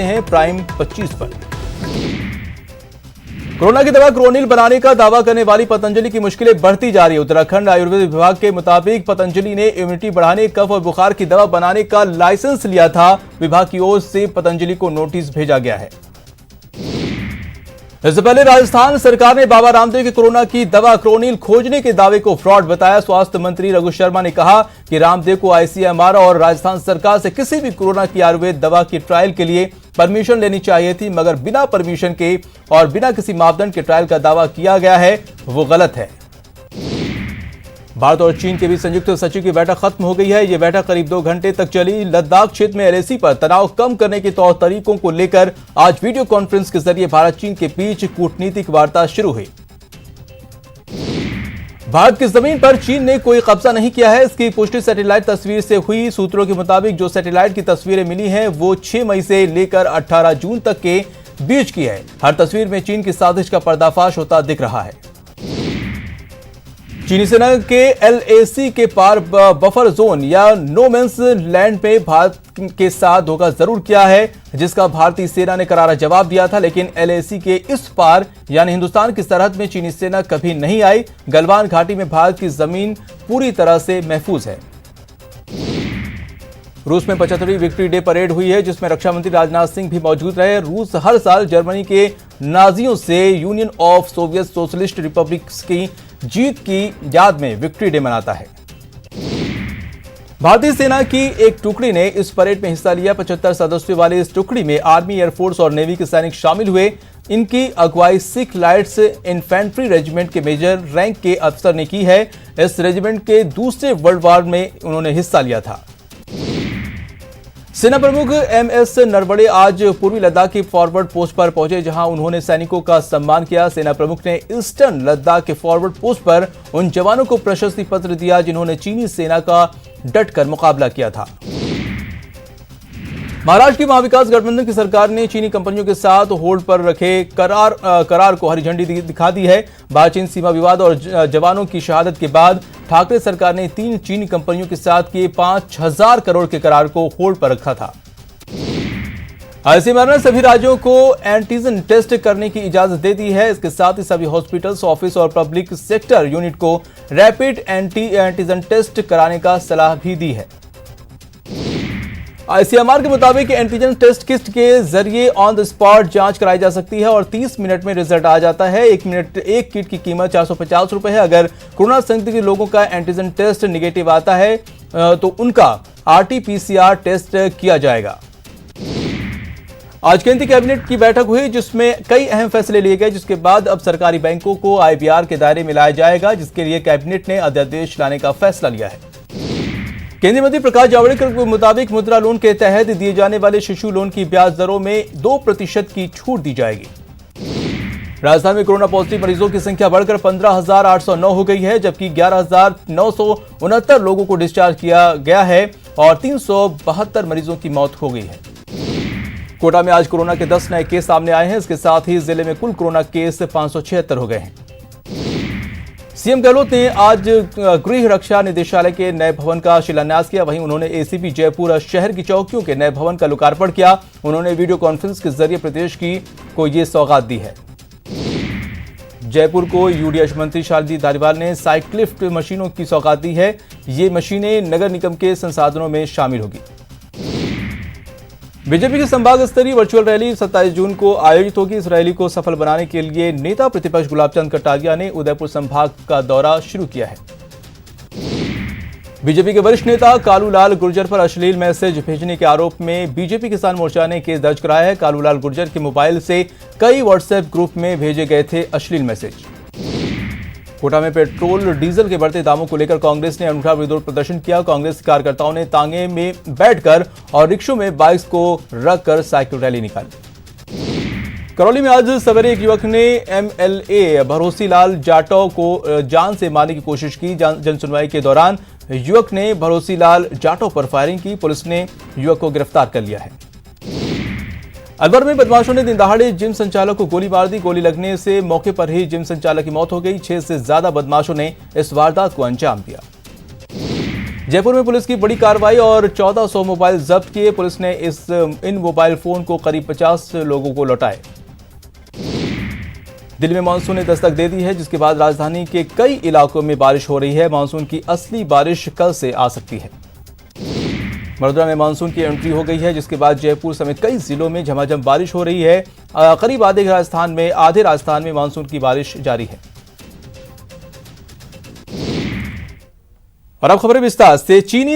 हैं प्राइम 25 पर। कोरोना की दवा क्रोनिल बनाने का दावा करने वाली पतंजलि की मुश्किलें बढ़ती जा रही है। उत्तराखंड आयुर्वेद विभाग के मुताबिक पतंजलि ने इम्यूनिटी बढ़ाने, कफ और बुखार की दवा बनाने का लाइसेंस लिया था। विभाग की ओर से पतंजलि को नोटिस भेजा गया है। इससे पहले राजस्थान सरकार ने बाबा रामदेव की कोरोना की दवा क्रोनिल खोजने के दावे को फ्रॉड बताया। स्वास्थ्य मंत्री रघु शर्मा ने कहा कि रामदेव को आईसीएमआर और राजस्थान सरकार से किसी भी कोरोना की आयुर्वेद दवा की ट्रायल के लिए परमिशन लेनी चाहिए थी, मगर बिना परमिशन के और बिना किसी मापदंड के ट्रायल का दावा किया गया है, वो गलत है। भारत और चीन के बीच संयुक्त सचिव की बैठक खत्म हो गई है। यह बैठक करीब 2 घंटे तक चली। लद्दाख क्षेत्र में एलएसी पर तनाव कम करने के तौर तरीकों को लेकर आज वीडियो कॉन्फ्रेंस के जरिए भारत चीन के बीच कूटनीतिक वार्ता शुरू हुई। भारत की जमीन पर चीन ने कोई कब्जा नहीं किया है, इसकी पुष्टि सैटेलाइट तस्वीर से हुई। सूत्रों के मुताबिक जो सैटेलाइट की तस्वीरें मिली हैं वो 6 मई से लेकर 18 जून तक के बीच की है। हर तस्वीर में चीन की साजिश का पर्दाफाश होता दिख रहा है। चीनी सेना के एलएसी के पार बफर जोन या नो मेंस लैंड में भारत के साथ धोखा जरूर किया है, जिसका भारतीय सेना ने करारा जवाब दिया था। लेकिन एलएसी के इस पार यानी हिंदुस्तान की सरहद में चीनी सेना कभी नहीं आई। गलवान घाटी में भारत की जमीन पूरी तरह से महफूज है। रूस में 75वीं विक्ट्री डे परेड हुई है, जिसमें रक्षा मंत्री राजनाथ सिंह भी मौजूद रहे। रूस हर साल जर्मनी के नाजियों से union of Soviet socialist republics की जीत की याद में विक्ट्री डे मनाता है। भारतीय सेना की एक टुकड़ी ने इस परेड में हिस्सा लिया। 75 सदस्यों वाली इस टुकड़ी में आर्मी, एयरफोर्स और नेवी के सैनिक शामिल हुए। इनकी अगुवाई सिख लाइट्स इन्फेंट्री रेजिमेंट के मेजर रैंक के अफसर ने की है। इस रेजिमेंट के दूसरे वर्ल्ड वॉर में उन्होंने हिस्सा लिया था। सेना प्रमुख एमएस नरवणे आज पूर्वी लद्दाख की फॉरवर्ड पोस्ट पर पहुंचे, जहां उन्होंने सैनिकों का सम्मान किया। सेना प्रमुख ने ईस्टर्न लद्दाख के फॉरवर्ड पोस्ट पर उन जवानों को प्रशस्ति पत्र दिया जिन्होंने चीनी सेना का डटकर मुकाबला किया था। महाराष्ट्र की महाविकास गठबंधन की सरकार ने चीनी कंपनियों के साथ होल्ड पर रखे करार को हरी झंडी दिखा दी है। भारत चीन सीमा विवाद और जवानों की शहादत के बाद ठाकरे सरकार ने 3 चीनी कंपनियों के साथ किए 5,000 करोड़ के करार को होल्ड पर रखा था। आईसीएमआर ने सभी राज्यों को एंटीजन टेस्ट करने की इजाजत दे दी है। इसके साथ ही सभी हॉस्पिटल्स, ऑफिस और पब्लिक सेक्टर यूनिट को रैपिड एंटीजन टेस्ट कराने का सलाह भी दी है। आईसीएमआर के मुताबिक एंटीजन टेस्ट किट के जरिए ऑन द स्पॉट जांच कराई जा सकती है और 30 मिनट में रिजल्ट आ जाता है। एक किट की कीमत 450 रुपए है। अगर कोरोना संदिग्ध के लोगों का एंटीजन टेस्ट निगेटिव आता है तो उनका आरटी-पीसीआर टेस्ट किया जाएगा। आज केंद्रीय कैबिनेट की बैठक हुई, जिसमें कई अहम फैसले लिए गए, जिसके बाद अब सरकारी बैंकों को आईबीआर के दायरे में लाया जाएगा, जिसके लिए कैबिनेट ने अध्यादेश लाने का फैसला लिया है। केंद्रीय मंत्री प्रकाश जावड़ेकर के मुताबिक मुद्रा लोन के तहत दिए जाने वाले शिशु लोन की ब्याज दरों में 2% की छूट दी जाएगी। राजस्थान में कोरोना पॉजिटिव मरीजों की संख्या बढ़कर 15,809 हो गई है, जबकि 11,969 लोगों को डिस्चार्ज किया गया है और 372 मरीजों की मौत हो गई है। कोटा में आज कोरोना के 10 नए केस सामने आए हैं। इसके साथ ही जिले में कुल कोरोना केस 576 हो गए हैं। सीएम गहलोत ने आज गृह रक्षा निदेशालय के नए भवन का शिलान्यास किया। वहीं उन्होंने एसीपी जयपुर शहर की चौकियों के नए भवन का लोकार्पण किया। उन्होंने वीडियो कॉन्फ्रेंस के जरिए प्रदेश को ये सौगात दी है। जयपुर को यूडीएच मंत्री शारदी धारीवाल ने साइक्लिफ्ट मशीनों की सौगात दी है। ये मशीनें नगर निगम के संसाधनों में शामिल होगी। बीजेपी की संभाग स्तरीय वर्चुअल रैली 27 जून को आयोजित होगी। इस रैली को सफल बनाने के लिए नेता प्रतिपक्ष गुलाबचंद कटारिया ने उदयपुर संभाग का दौरा शुरू किया है। बीजेपी के वरिष्ठ नेता कालूलाल गुर्जर पर अश्लील मैसेज भेजने के आरोप में बीजेपी किसान मोर्चा ने केस दर्ज कराया है। कालूलाल गुर्जर के मोबाइल से कई व्हाट्सएप ग्रुप में भेजे गए थे अश्लील मैसेज। कोटा में पेट्रोल डीजल के बढ़ते दामों को लेकर कांग्रेस ने अनूठा विरोध प्रदर्शन किया। कांग्रेस कार्यकर्ताओं ने तांगे में बैठकर और रिक्शों में बाइक्स को रखकर साइकिल रैली निकाली। करौली में आज सवेरे एक युवक ने एमएलए भरोसीलाल जाटव को जान से मारने की कोशिश की। जनसुनवाई के दौरान युवक ने भरोसीलाल जाटव पर फायरिंग की। पुलिस ने युवक को गिरफ्तार कर लिया है। अलवर में बदमाशों ने दिन दहाड़े जिम संचालक को गोली मार दी। गोली लगने से मौके पर ही जिम संचालक की मौत हो गई। 6 से ज्यादा बदमाशों ने इस वारदात को अंजाम दिया। जयपुर में पुलिस की बड़ी कार्रवाई और 1400 मोबाइल जब्त किए। पुलिस ने इन मोबाइल फोन को करीब 50 लोगों को लौटाए। दिल्ली में मानसून ने दस्तक दे दी है, जिसके बाद राजधानी के कई इलाकों में बारिश हो रही है। मानसून की असली बारिश कल से आ सकती है। बड़ोदरा में मानसून की एंट्री हो गई है, जिसके बाद जयपुर समेत कई जिलों में झमाझम बारिश हो रही है। करीब आधे राजस्थान में मानसून की बारिश जारी है। और अब खबरें विस्तार से। चीनी